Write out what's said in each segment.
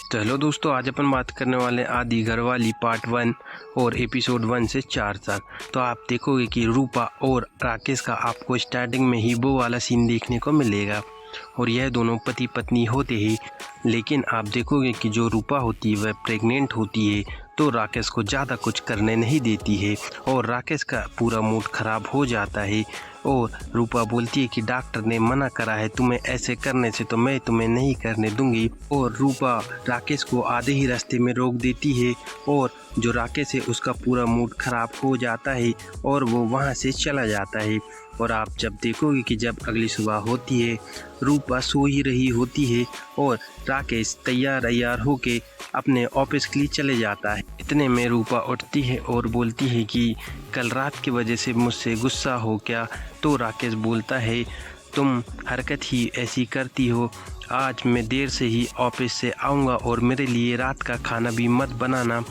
तो हेलो दोस्तों, आज अपन बात करने वाले हैं आदि घरवाली पार्ट 1 और एपिसोड 1 से 4 तक। तो आप देखोगे कि रूपा और राकेश का आपको स्टार्टिंग में ही वो वाला सीन देखने को मिलेगा और यह दोनों पति पत्नी होते ही, लेकिन आप देखोगे कि जो रूपा होती है वह प्रेग्नेंट होती है तो राकेश को ज़्यादा कुछ करने नहीं देती है और राकेश का पूरा मूड ख़राब हो जाता है। और रूपा बोलती है कि डॉक्टर ने मना करा है तुम्हें ऐसे करने से, तो मैं तुम्हें नहीं करने दूंगी। और रूपा राकेश को आधे ही रास्ते में रोक देती है और जो राकेश है उसका पूरा मूड ख़राब हो जाता है और वो वहाँ से चला जाता है। और आप जब देखोगे कि जब अगली सुबह होती है, रूपा सो ही रही होती है और राकेश तैयार होके अपने ऑफिस के लिए चले जाता है। इतने में रूपा उठती है और बोलती है कि कल रात की वजह से मुझसे गुस्सा हो क्या। तो राकेश बोलता है तुम हरकत ही ऐसी करती हो, आज मैं देर से ही ऑफिस से आऊँगा और मेरे लिए रात का खाना भी मत बनाना।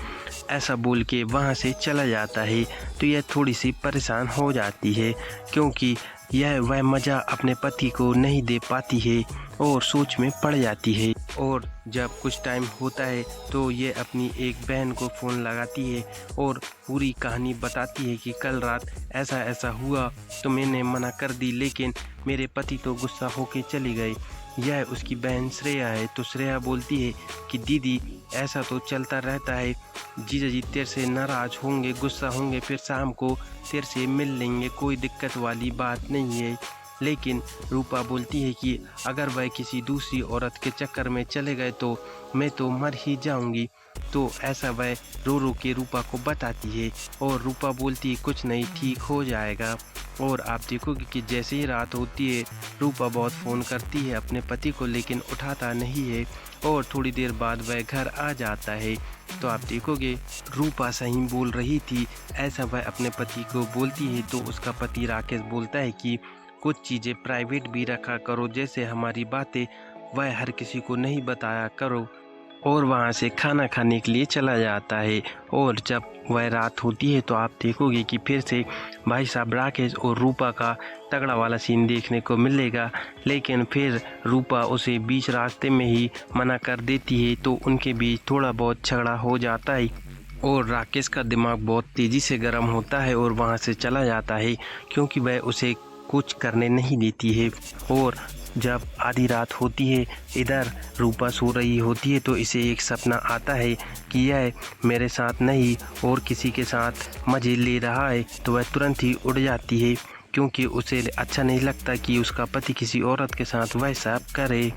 ऐसा बोल के वहाँ से चला जाता है। तो यह थोड़ी सी परेशान हो जाती है क्योंकि यह वह मज़ा अपने पति को नहीं दे पाती है और सोच में पड़ जाती है। और जब कुछ टाइम होता है तो ये अपनी एक बहन को फ़ोन लगाती है और पूरी कहानी बताती है कि कल रात ऐसा ऐसा हुआ तो मैंने मना कर दी, लेकिन मेरे पति तो गुस्सा होके चले गए। यह उसकी बहन श्रेया है। तो श्रेया बोलती है कि दीदी ऐसा तो चलता रहता है, जीजा जी तेरे से नाराज़ होंगे, गुस्सा होंगे, फिर शाम को तेरे से मिल लेंगे, कोई दिक्कत वाली बात नहीं है। लेकिन रूपा बोलती है कि अगर वह किसी दूसरी औरत के चक्कर में चले गए तो मैं तो मर ही जाऊंगी। तो ऐसा वह रो के रूपा को बताती है और रूपा बोलती है कुछ नहीं, ठीक हो जाएगा। और आप देखोगे कि जैसे ही रात होती है रूपा बहुत फ़ोन करती है अपने पति को, लेकिन उठाता नहीं है और थोड़ी देर बाद वह घर आ जाता है। तो आप देखोगे रूपा सही बोल रही थी, ऐसा वह अपने पति को बोलती है। तो उसका पति राकेश बोलता है कि कुछ चीज़ें प्राइवेट भी रखा करो, जैसे हमारी बातें वह हर किसी को नहीं बताया करो। और वहाँ से खाना खाने के लिए चला जाता है। और जब वह रात होती है तो आप देखोगे कि फिर से भाई साहब राकेश और रूपा का तगड़ा वाला सीन देखने को मिलेगा, लेकिन फिर रूपा उसे बीच रास्ते में ही मना कर देती है तो उनके बीच थोड़ा बहुत झगड़ा हो जाता है और राकेश का दिमाग बहुत तेज़ी से गर्म होता है और वहाँ से चला जाता है क्योंकि वह उसे कुछ करने नहीं देती है। और जब आधी रात होती है, इधर रूपा सो रही होती है तो इसे एक सपना आता है कि यह मेरे साथ नहीं और किसी के साथ मज़े ले रहा है। तो वह तुरंत ही उड़ जाती है क्योंकि उसे अच्छा नहीं लगता कि उसका पति किसी औरत के साथ वैसा करे।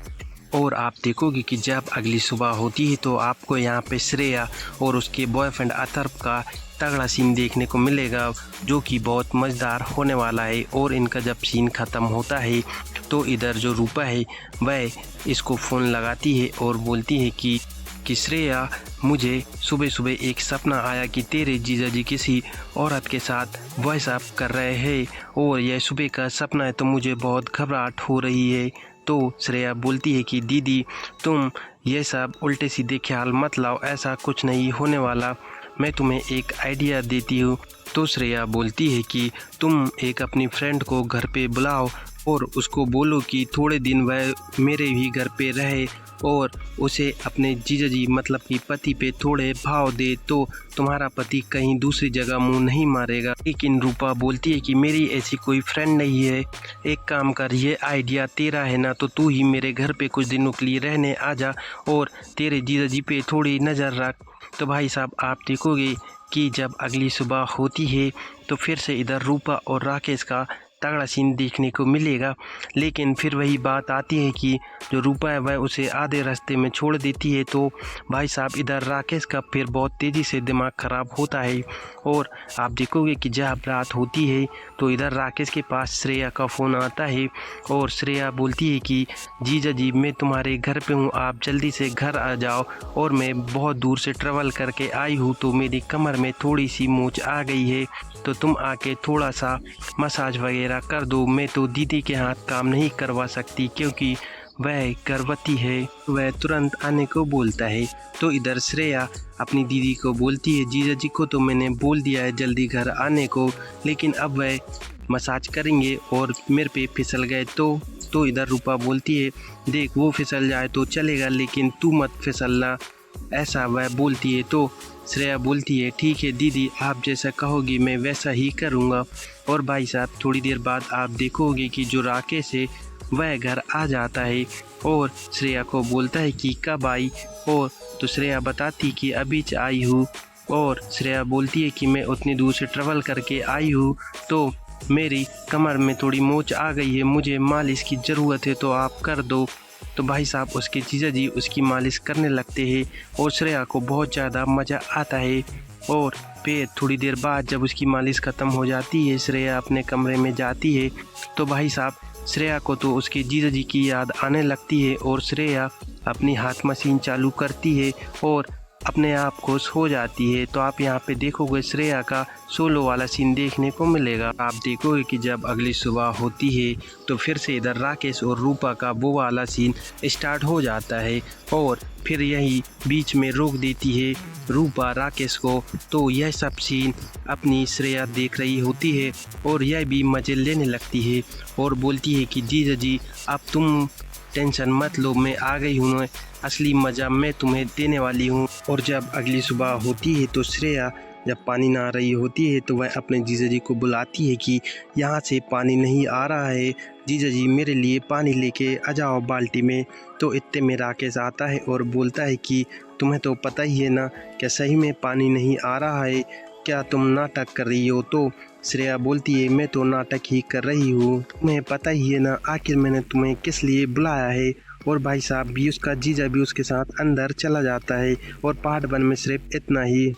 और आप देखोगे कि जब अगली सुबह होती है तो आपको यहाँ पे श्रेया और उसके बॉयफ्रेंड अथर्व का तगड़ा सीन देखने को मिलेगा जो कि बहुत मज़ेदार होने वाला है। और इनका जब सीन ख़त्म होता है तो इधर जो रूपा है वह इसको फ़ोन लगाती है और बोलती है कि श्रेया मुझे सुबह सुबह एक सपना आया कि तेरे जीजा जी किसी औरत के साथ व्हाट्सएप कर रहे हैं और यह सुबह का सपना है तो मुझे बहुत घबराहट हो रही है। तो श्रेया बोलती है कि दीदी तुम ये सब उल्टे सीधे ख्याल मत लाओ, ऐसा कुछ नहीं होने वाला, मैं तुम्हें एक आइडिया देती हूँ। तो श्रेया बोलती है कि तुम एक अपनी फ्रेंड को घर पे बुलाओ और उसको बोलो कि थोड़े दिन वह मेरे भी घर पे रहे और उसे अपने जीजा जी मतलब कि पति पे थोड़े भाव दे तो तुम्हारा पति कहीं दूसरी जगह मुंह नहीं मारेगा। लेकिन रूपा बोलती है कि मेरी ऐसी कोई फ्रेंड नहीं है, एक काम कर, ये आइडिया तेरा है ना, तो तू ही मेरे घर पे कुछ दिनों के लिए रहने आ जा और तेरे जीजा जी पे थोड़ी नज़र रख। तो भाई साहब आप देखोगे कि जब अगली सुबह होती है तो फिर से इधर रूपा और राकेश का तगड़ा सीन देखने को मिलेगा। लेकिन फिर वही बात आती है कि जो रूपा है वह उसे आधे रास्ते में छोड़ देती है। तो भाई साहब इधर राकेश का फिर बहुत तेज़ी से दिमाग ख़राब होता है। और आप देखोगे कि जब रात होती है तो इधर राकेश के पास श्रेया का फ़ोन आता है और श्रेया बोलती है कि जीजा जी मैं तुम्हारे घर पे हूँ, आप जल्दी से घर आ जाओ और मैं बहुत दूर से ट्रैवल करके आई हूँ तो मेरी कमर में थोड़ी सी मोच आ गई है, तो तुम आके थोड़ा सा मसाज वगैरह कर दो। मैं तो दीदी के हाथ काम नहीं करवा सकती क्योंकि वह गर्भवती है। वह तुरंत आने को बोलता है। तो इधर श्रेया अपनी दीदी को बोलती है जीजा जी को तो मैंने बोल दिया है जल्दी घर आने को, लेकिन अब वह मसाज करेंगे और मेरे पे फिसल गए तो तो इधर रूपा बोलती है देख वो फिसल जाए तो चलेगा लेकिन तू मत फिसलना, ऐसा वह बोलती है। तो श्रेया बोलती है ठीक है दीदी, आप जैसा कहोगी मैं वैसा ही करूँगा। और भाई साहब थोड़ी देर बाद आप देखोगे कि जो राकेश है वह घर आ जाता है और श्रेया को बोलता है कि कब आई, और तो श्रेया बताती कि अभी आई हूँ। और श्रेया बोलती है कि मैं उतनी दूर से ट्रैवल करके आई हूँ तो मेरी कमर में थोड़ी मोच आ गई है, मुझे मालिश की ज़रूरत है तो आप कर दो। तो भाई साहब उसके जीजा जी उसकी मालिश करने लगते हैं और श्रेया को बहुत ज़्यादा मज़ा आता है। और फिर थोड़ी देर बाद जब उसकी मालिश ख़त्म हो जाती है, श्रेया अपने कमरे में जाती है तो भाई साहब श्रेया को तो उसके जीजा जी की याद आने लगती है और श्रेया अपनी हाथ मशीन चालू करती है और अपने आप को सो जाती है। तो आप यहाँ पे देखोगे श्रेया का सोलो वाला सीन देखने को मिलेगा। आप देखोगे कि जब अगली सुबह होती है तो फिर से इधर राकेश और रूपा का वो वाला सीन स्टार्ट हो जाता है और फिर यही बीच में रोक देती है रूपा राकेश को। तो यह सब सीन अपनी श्रेया देख रही होती है और यह भी मज़े लेने लगती है और बोलती है कि जीजा जी अब तुम टेंशन मत लो, मैं आ गई हूँ, असली मज़ा मैं तुम्हें देने वाली हूँ। और जब अगली सुबह होती है तो श्रेया जब पानी ना आ रही होती है तो वह अपने जीजा जी को बुलाती है कि यहाँ से पानी नहीं आ रहा है, जीजा जी मेरे लिए पानी लेके आ जाओ बाल्टी में। तो इतने में राकेश आता है और बोलता है कि तुम्हें तो पता ही है ना क्या सही में पानी नहीं आ रहा है, क्या तुम नाटक कर रही हो। तो श्रेया बोलती है मैं तो नाटक ही कर रही हूँ, तुम्हें पता ही है ना आखिर मैंने तुम्हें किस लिए बुलाया है। और भाई साहब भी उसका जीजा भी उसके साथ अंदर चला जाता है और पार्ट 1 में सिर्फ इतना ही।